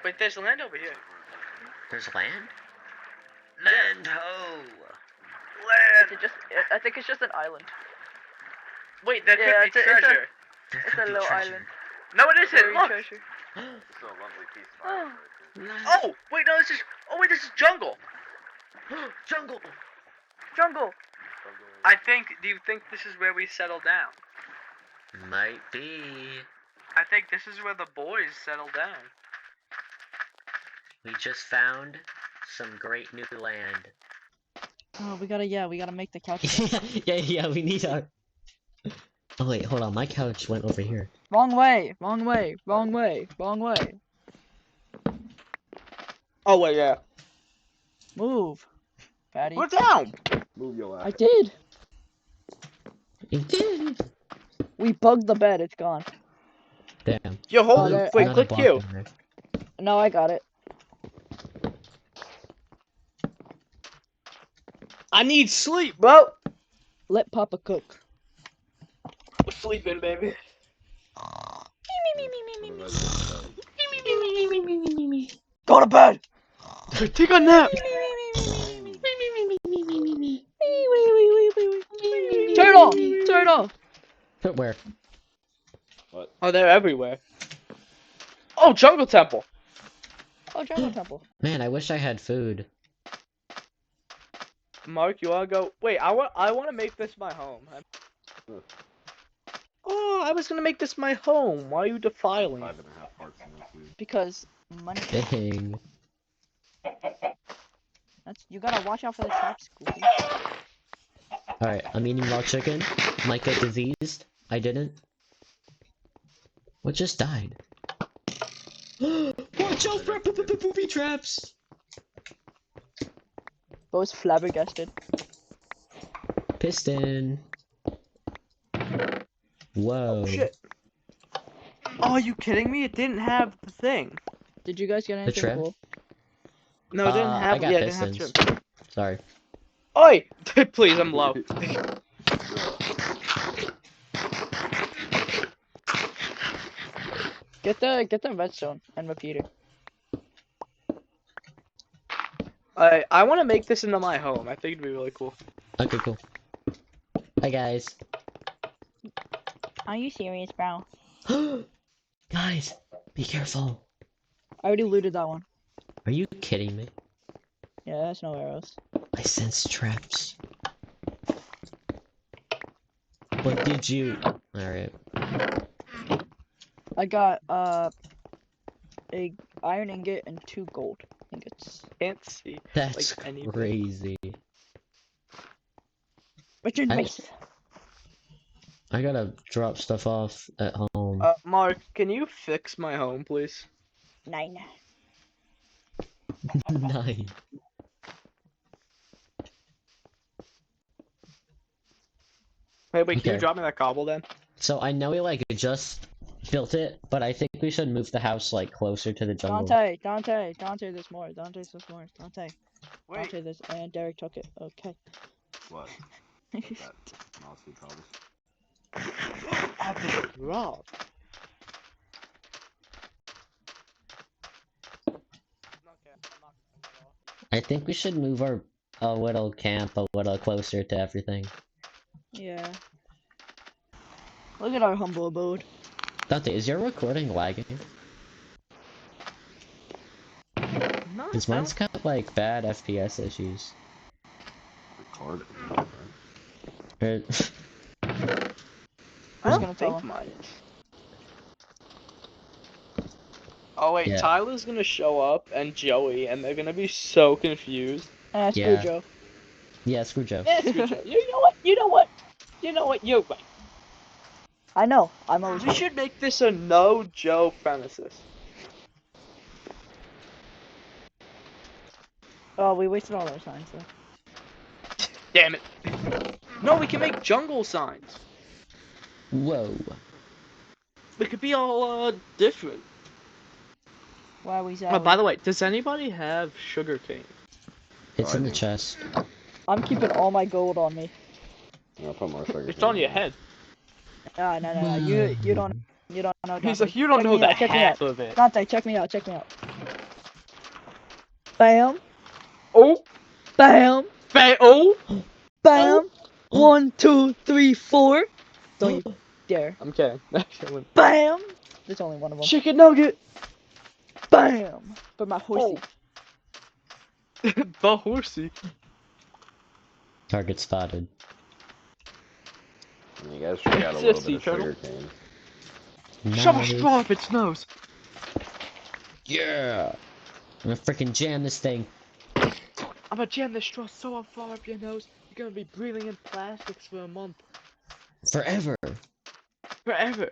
Wait, there's land over here. There's land? Land ho! Land! I think it's just an island. Wait, there could be treasure. There It's could a be little treasure. island. No, it isn't. Buried Look. treasure. It's a lovely piece of Oh. island right Oh, wait, no, this is. Oh, wait, this is jungle. Jungle! Jungle. there. Do you think this is where we settle down? Might be. I think this is where the boys settle down. We just found some great new land. Oh, we gotta make the couch. yeah, we need our... Oh wait, hold on, my couch went over here. Wrong way, wrong way, wrong way, wrong way. Oh, wait, yeah. Move, fatty. Put down! Move your I ass. did. You did! We bugged the bed. It's gone. Damn. Yo, hold there- Wait, Another click block Q. in there. No, I got it. I need sleep, bro. Let Papa cook. We're sleeping, baby. Go to bed. Take a nap. Turn it off. Turn it off. Where? What? Oh, they're everywhere. Oh, jungle temple. Oh, Jungle Temple. Man, I wish I had food. Mark, you wanna go? Wait, I wanna make this my home. Oh, I was gonna make this my home. Why are you defiling it? 5.5 parts in this food. Because money. Dang. You gotta watch out for the traps, Goofy. Alright, I'm eating raw chicken. Might get diseased. I didn't. What just died? Watch out for booby traps! Bo's flabbergasted. Piston. Whoa. Oh shit. Oh, are you kidding me? It didn't have the thing. Did you guys get anything trap? cool? No, it didn't have. I got Yeah, it didn't have pistons. trim. Sorry. Oi! Please, I'm low. Get the redstone and repeater. I want to make this into my home. I think it'd be really cool. Okay, cool. Hi, guys. Are you serious, bro? Guys, be careful. I already looted that one. Are you kidding me? Yeah, that's no arrows. I sense traps. What did you... Alright. I got a iron ingot and 2 gold ingots. Can't see. That's Like anything. crazy. Richard I- Mason. I gotta drop stuff off at home. Mark, can you fix my home, please? 9. 9. Wait, can Okay. you drop me that cobble then? So I know we like just built it, but I think we should move the house like closer to the jungle. Dante, there's more. Dante, Wait. Dante, there's and Derek took it. Okay. What? That mouse food cobbles. I've been robbed. I think we should move our little camp a little closer to everything. Yeah. Look at our humble abode. Dante, is your recording lagging? No, Because mine's got like bad FPS issues. Record it. Or- I Who's don't gonna tell think him? mine. Oh wait, Yeah. Tyler's gonna show up and Joey, and they're gonna be so confused. Screw Yeah. Joe. yeah, screw Joe. Yeah, screw Joe. You know what? You're right. I know. I'm always We should make this a no Joe premises. Oh, we wasted all our signs though. Damn it. No, we can make jungle signs. Whoa. It could be all different. Wow, we Oh, by the way, does anybody have sugar cane? It's I in the think- chest. I'm keeping all my gold on me. Yeah, I'll put more sugar. It's on your head. No. You don't know. He's Dante. like, you don't Check know me out, the check me half out. of it. Dante, check me out. Bam. Oh, Bam. oh. Bam. 1, 2, 3, 4. Don't you dare. I'm kidding. Bam. There's only one of them. Chicken nugget. Bam. But my horsey. The horsey. Target spotted. You guys should got a little bit Sissy of turtle. sugarcane. Shove a Nice. straw up its nose. Yeah. I'm gonna freaking jam this thing. I'm gonna jam this straw so far up your nose, you're gonna be breathing in plastics for a month. Forever. Forever.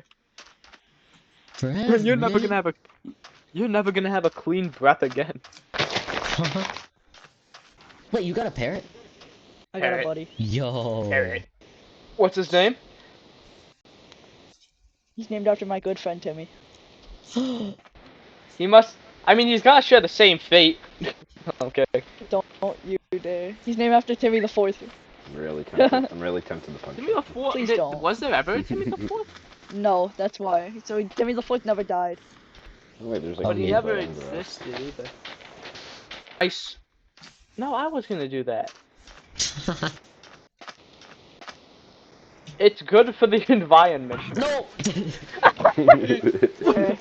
Forever. You're never man. gonna have a clean breath again. Wait, you got a parrot? I got a Parrot. buddy. Yo. Parrot. What's his name? He's named after my good friend Timmy. He must. I mean, he's gotta share the same fate. Okay. Don't you dare. He's named after Timmy the Fourth. I'm really tempted. I'm really tempted to punch Timmy you. the Fourth. Please don't. Was there ever a Timmy the Fourth? No, that's why. So Timmy the Fourth never died. Oh, wait, there's like But a he big never button for us. existed either. No, I was gonna do that. It's good for the environment. No! Okay.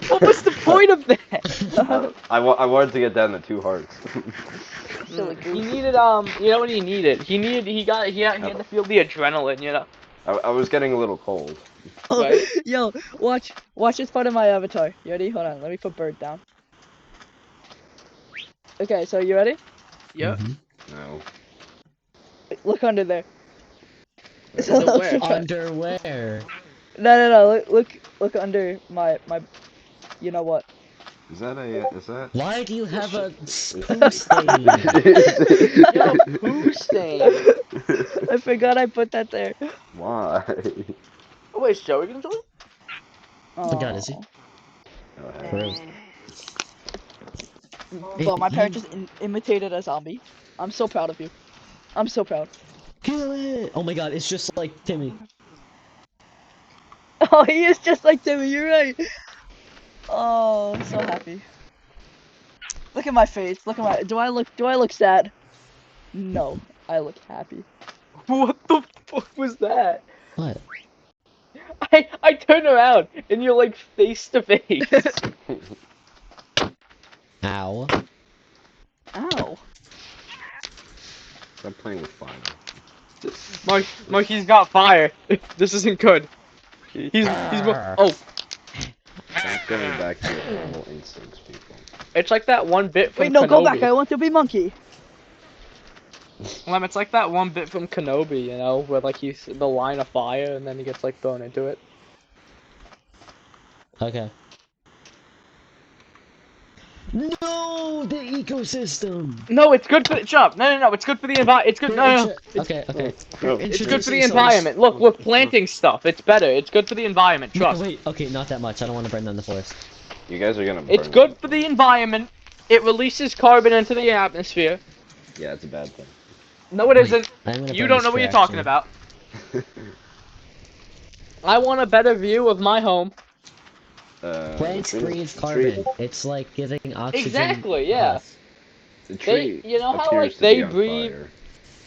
What was the point of that? I wanted to get down to 2 hearts. Silly He goose. needed you know what he needed? He had to feel the adrenaline, you know. I was getting a little cold. Right. Yo, watch this part of my avatar. You ready? Hold on, let me put bird down. Okay, so you ready? Yep. Mhm. No. Look under there. So where? Underwear. No. Look under my. You know what? Is that? Why do you have a Is- poo stain? Yo, poo stain. I forgot I put that there. Why? Oh wait, is Joey gonna join? Oh god, is he? Oh, hey. Gross. Well, my parrot just imitated a zombie. I'm so proud of you. I'm so proud. Kill it! Oh my god, it's just like Timmy. Oh, he is just like Timmy. You're right. Oh, I'm so happy. Look at my face. Look at my. Do I look sad? No, I look happy. What the fuck was that? What? I turn around and you're like face to face. Ow. Ow. Stop playing with fire. Mark, he's got fire. This isn't good. He's oh, Stop going back to your animal instincts, people. it's like that one bit from Wait, no, go Kenobi. back. I want to be monkey. It's like that one bit from Kenobi, you know, where like he's in the line of fire and then he gets like thrown into it. Okay. No, the ecosystem. No, it's good for the shut up. No, it's good for the environment. It's good. No, Okay. No. it's good for the environment. Look, we're planting stuff. It's better. It's good for the environment. No, Trust. wait. Okay, not that much. I don't want to burn down the forest. You guys are gonna. It's burn good me. for the environment. It releases carbon into the atmosphere. Yeah, it's a bad thing. No, it Wait, isn't. I'm gonna You burn don't this know what you're trash talking can. about. I want a better view of my home. Plants the tree- breathe the tree- carbon. It's like giving oxygen. Exactly, yeah. breath. The tree you know how, appears like, to they be on breathe- fire.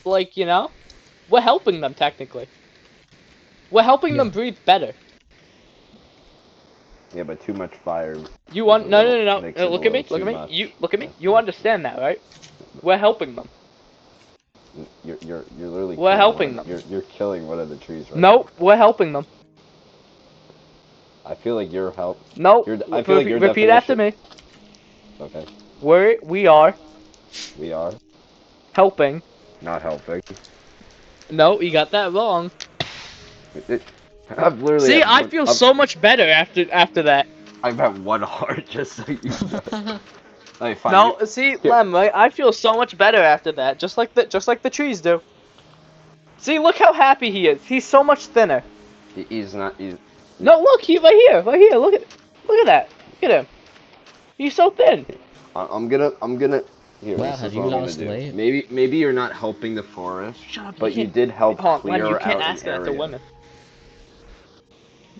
Like, you know, we're helping them technically. We're helping them Yeah. breathe better. Yeah, but too much fire. You want? is a No. little- makes it a Look at me. little Look at too me. much. You look at me. You understand that, right? We're helping them. You're literally. We're killing helping one- them. You're killing one of the trees right Nope, we're helping them. now. I feel like you're help. Nope. I feel like your Repeat after me. Okay, We are we are helping. not helping. No, you got that wrong. I've literally. See, had I one- feel I'm- so much better after that. I've had 1 heart just so you know. Hey, fine. No, see, Here. Lem, I feel so much better after that. Just like the trees do. See, look how happy he is. He's so much thinner. He's not. He's. No, look, he right here. Look at that. Look at him. He's so thin. I'm gonna. Here, Wow, this have is you what I'm lost gonna do. weight? Maybe you're not helping the forest, Shut up. but you did help Hold on, clear Lem, you can't out ask an that to area. women.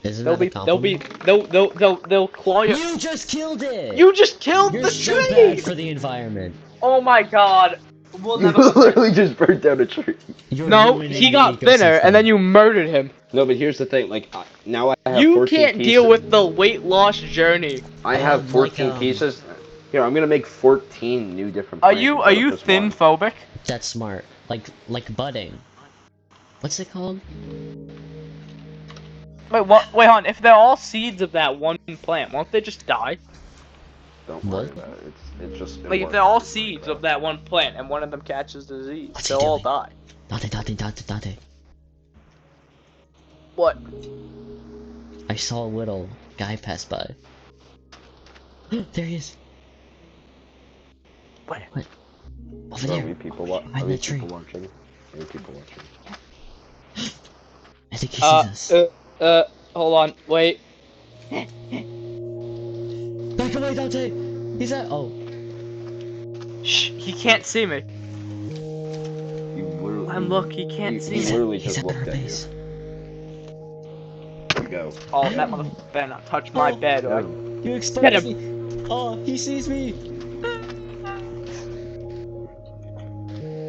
Isn't They'll that a be compliment? they'll claw you. You just killed it! You just killed You're the so tree. bad for the environment. Oh my god. We'll You never go back. literally just burnt down a tree. You're No, ruining he the got thinner, and ecosystem. then you murdered him. No, but here's the thing. Like, now I have You 14 can't pieces. deal with the weight loss journey. I have Like, 14 pieces. Here, I'm gonna make 14 new different Are plants you instead of just thin one. phobic? That's smart. Like budding. What's it called? Wait, what? Wait, hon. If they're all seeds of that one plant, won't they just die? Don't What? worry about it. It's just. It Like, if works. they're all Don't worry seeds about of that one plant and one of them catches disease, What's they'll he all doing? die. Dante. What? I saw a little guy pass by. There he is. Where? What? Over it. there. Are we people, Behind are we that tree. people watching? Are we people watching? I think he sees us. Hold on, wait. Back away, Dante! He's at. Oh. Shh, he can't see me. You literally. Lem, look, he can't see He me. literally He's just at our looked at you. base. There you go. Oh, that motherfucker better not touch my Oh. bed, or I... You Get exposed him. me. Oh, he sees me.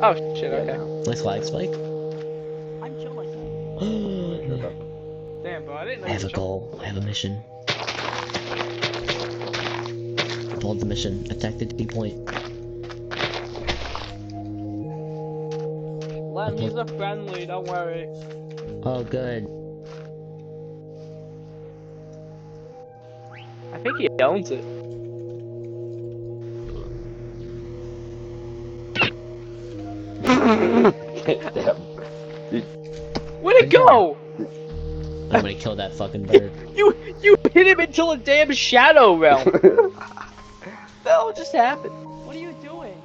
Oh, shit, Yeah, okay. now. Nice flag spike. I'm chill like that. I Damn, bro, I didn't know have you a were chill. goal. I have a mission. Followed the mission. Attack the D point. Lem, he's a friendly, don't worry. Oh, good. I think he owns it. Damn. Where'd it go? I'm gonna kill that fucking bird. You hit him until a damn shadow realm. What the hell just happened? What are you doing?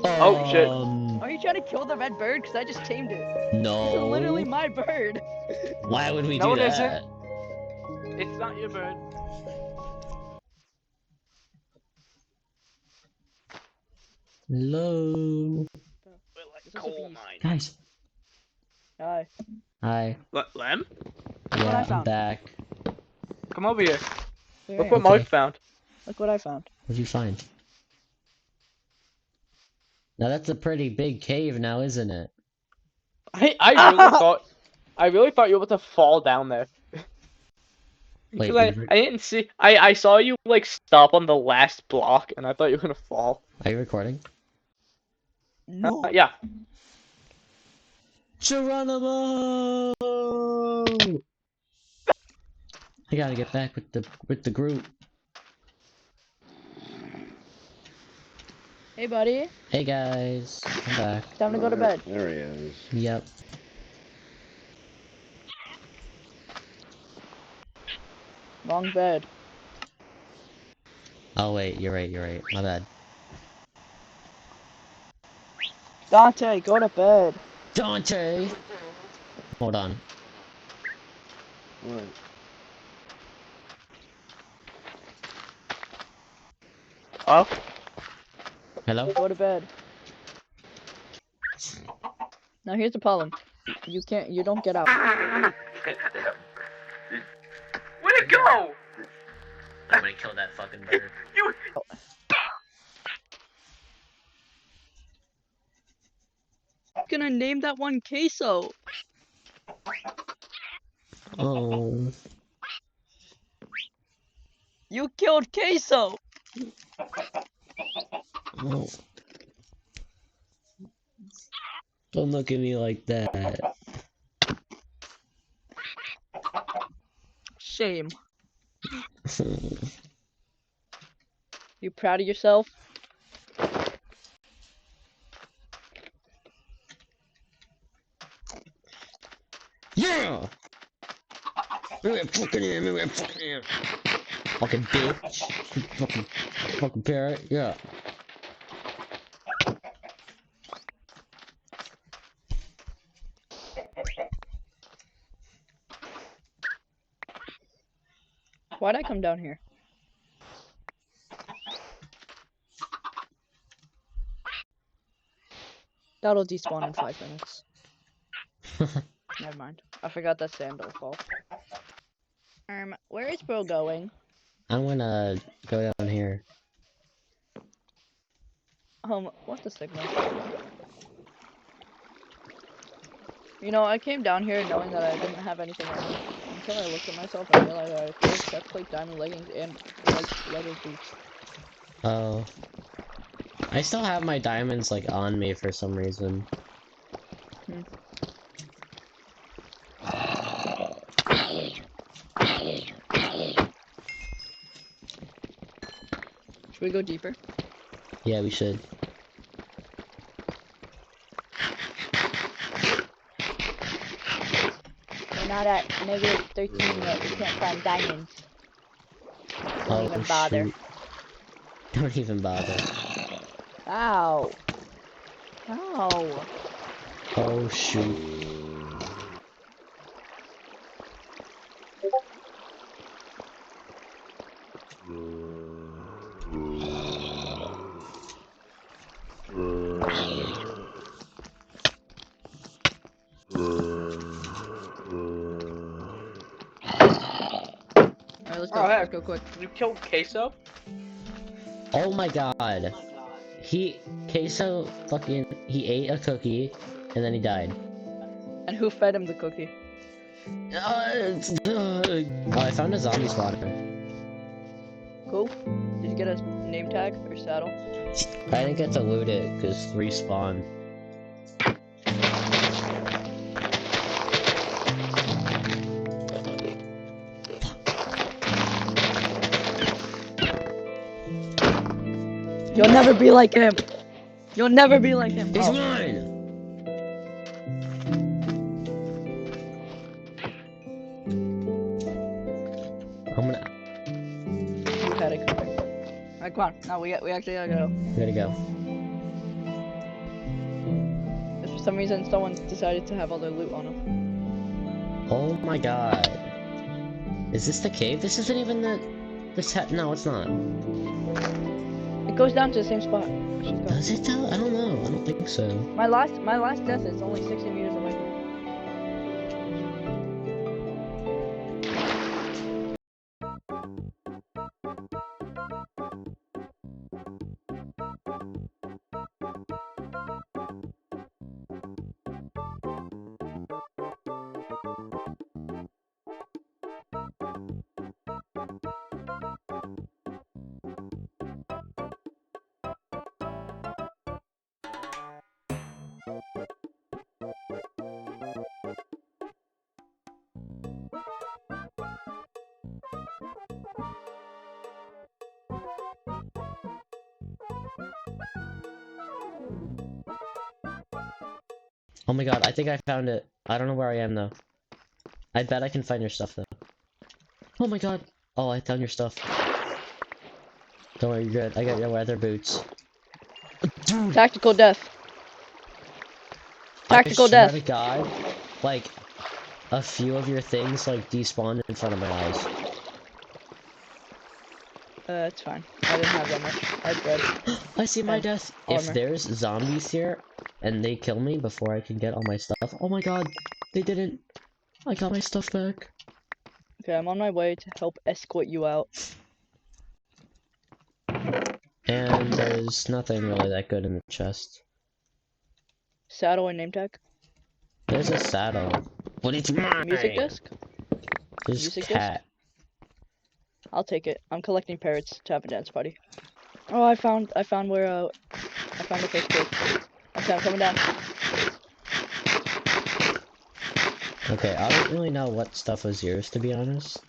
Oh, shit. Are you trying to kill the red bird? Because I just tamed it. No. This is literally my bird. Why would we No, do it that? It's not your bird. Hello. This is a beast. Guys. Hi. Hi. Lem? Look what Yeah, I I'm found. back. Come over here. Here Look I what am. Okay. Mark found. Look what I found. What'd you find? Now that's a pretty big cave now, isn't it? I really thought you were about to fall down there. Wait, Because I didn't see. I saw you like stop on the last block, and I thought you were gonna fall. are you recording? No. Yeah. Geronimo! I gotta get back with the group. Hey, buddy. Hey guys, I'm back. Time to go to bed. There he is. Yep. Wrong bed. Oh wait, you're right. My bad. Dante, go to bed. Dante! Hold on. What? Oh. Hello? Go to bed. Now here's the problem. You don't get out. Where'd it go? I'm gonna kill that fucking bird. You. Gonna name that one Queso. Oh. You killed Queso. Oh. Don't look at me like that. Shame. You proud of yourself? Yeah! Fucking bitch. Fucking parrot, yeah. Why'd I come down here? That'll despawn in 5 minutes. Never mind. I forgot that sand don't fall. Where is bro going? I'm gonna go down here. What's the signal? You know, I came down here knowing that I didn't have anything on me until I looked at myself and realized that I had gold chest plate, diamond leggings, and white leather boots. Oh. I still have my diamonds, like, on me for some reason. Should we go deeper? Yeah, we should. We're not at -13 yet. We can't find diamonds. Don't even bother. Shoot. Don't even bother. Ow. Ow. Oh, shoot. Alright, let's go. Oh, Let's go quick. You killed Queso? Oh my god. Queso he ate a cookie, and then he died. And who fed him the cookie? Oh, I found a zombie spawner. Cool. Did you get a name tag or saddle? I didn't get to loot it, because 3 spawned. You'll never be like him. You'll never be like him. He's Oh. mine! I'm gonna... You had it coming. Alright, come on. Now we actually gotta go. We gotta go. If for some reason someone decided to have all their loot on them. Oh my god. Is this the cave? This isn't even the... No, it's not. It goes down to the same spot. Should go. Does it though? I don't know. I don't think so. My last death is only 60 meters away. Oh my god, I think I found it. I don't know where I am though. I bet I can find your stuff though. Oh my god. Oh, I found your stuff. Don't worry, you're good. I got your leather boots. Dude, Tactical death. Tactical I swear death. to God, like, a few of your things, like, despawned in front of my eyes. It's fine. I didn't have that much. I had bread. I see my And death. armor. If there's zombies here, and they kill me before I can get all my stuff, oh my god, they didn't. I got my stuff back. Okay, I'm on my way to help escort you out. And there's nothing really that good in the chest. Saddle and name tag. There's a saddle. What is mine? Music disc. There's music cat. I'll take it. I'm collecting parrots to have a dance party. Oh, I found where I found the first cave. Okay, I'm coming down. Okay, I don't really know what stuff was yours, to be honest.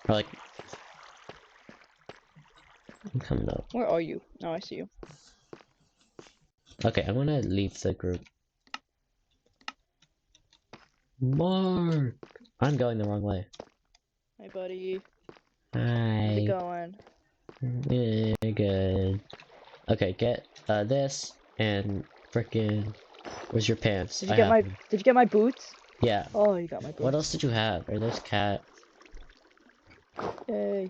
Or like... I'm coming up. Where are you? Oh, I see you. Okay, I'm gonna leave the group. Mark! I'm going the wrong way. Hey, buddy. How's Hi. it going? Good. Okay, get this and frickin'. Where's your pants? Did you get my boots? Yeah. Oh, you got my boots. What else did you have? Or there's cat. Yay.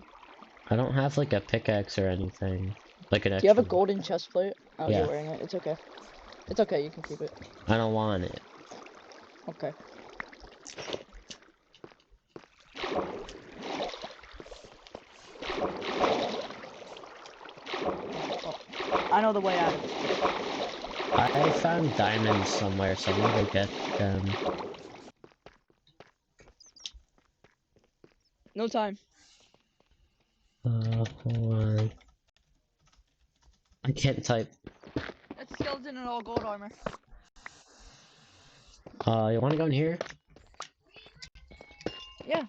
I don't have like a pickaxe or anything. Like an Do extra. you have a golden chest plate? Oh, Yeah. you're wearing it. It's okay. It's okay. You can keep it. I don't want it. Okay. I know the way out. I found diamonds somewhere, so I'm gonna go get them. No time. Hold on. I can't type. It's a skeleton in all gold armor. You wanna go in here? Yeah.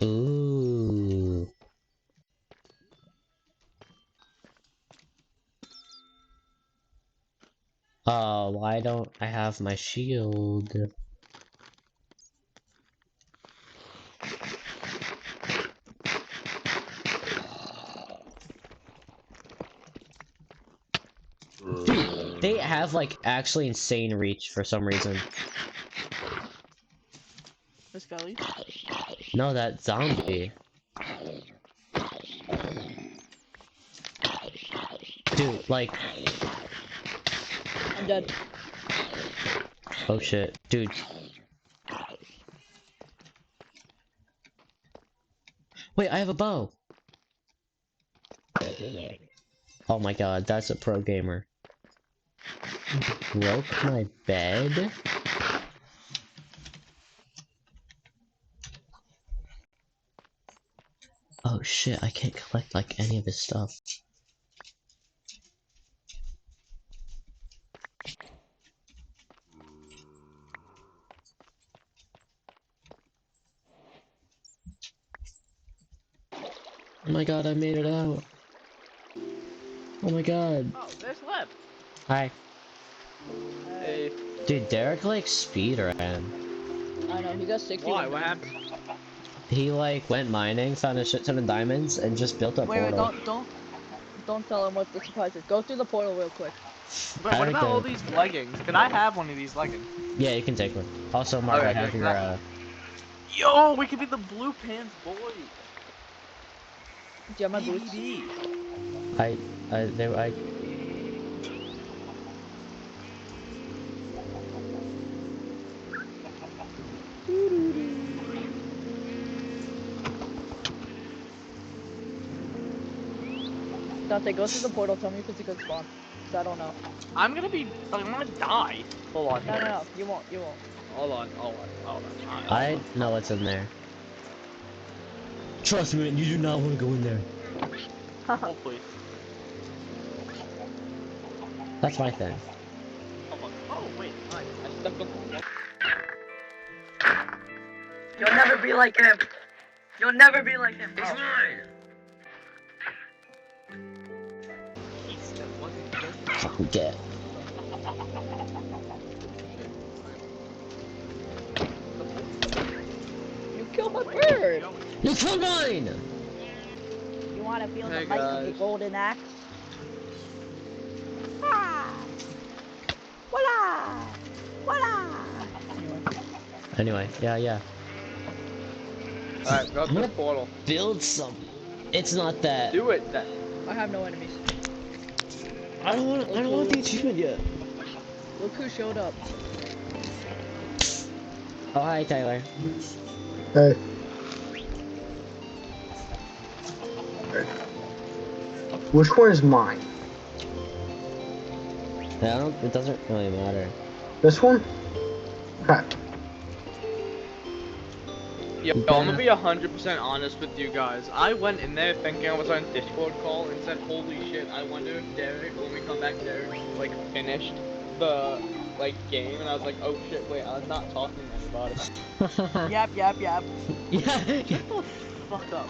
Ooh. Why don't I have my shield? Dude, they have like actually insane reach for some reason. Miss Kelly. No, that zombie. Dude, like, I'm dead. oh shit, dude. Wait, I have a bow. Oh my god, that's a pro gamer. Broke my bed? Oh shit, I can't collect like any of his stuff. Oh my god, I made it out. Oh my god. Oh, there's Leb. Hi. Hey. Dude, Derek like speed ran. I know, he got 60. Why? What happened? He like went mining, found a shit ton of diamonds, and just built a Wait, portal. don't tell him what the surprise is. Go through the portal real quick. Wait, I what don't about all know. these leggings? Can I have one of these leggings? Yeah, you can take one. Also, Mark, Okay, I have good, your Yo, we could be the blue pants boys. Do you have my boots? BBB. I Dante, go through the portal. Tell me if it's a good spawn. 'Cause I don't know. I'm gonna die. Hold on. No. You won't. You won't. Hold on. I know what's in there. Trust me, you do not want to go in there. Oh, please. That's my thing. Hold on. Oh, wait. Nice. I stepped on the wall. You'll never be like him. You'll never be like him. He's mine. That wasn't good. Get. You killed my bird. You killed mine! You want to feel Hey, the might of the guys. golden axe? Ah! Voila! Voila! Anyway, yeah. Alright, go to the portal. Build some. It's not that. Do it then. I have no enemies. I don't want the achievement yet. Look who showed up. Oh, hi, Tyler. Hey. Which one is mine? It doesn't really matter. This one? Okay. Yo, I'm gonna be 100% honest with you guys. I went in there thinking I was on a Discord call and said, holy shit, I wonder if Derek, when we come back, Derek, like, finished the, like, game, and I was like, oh shit, wait, I'm not talking to anybody. Yap. Yeah. Shut the fuck up.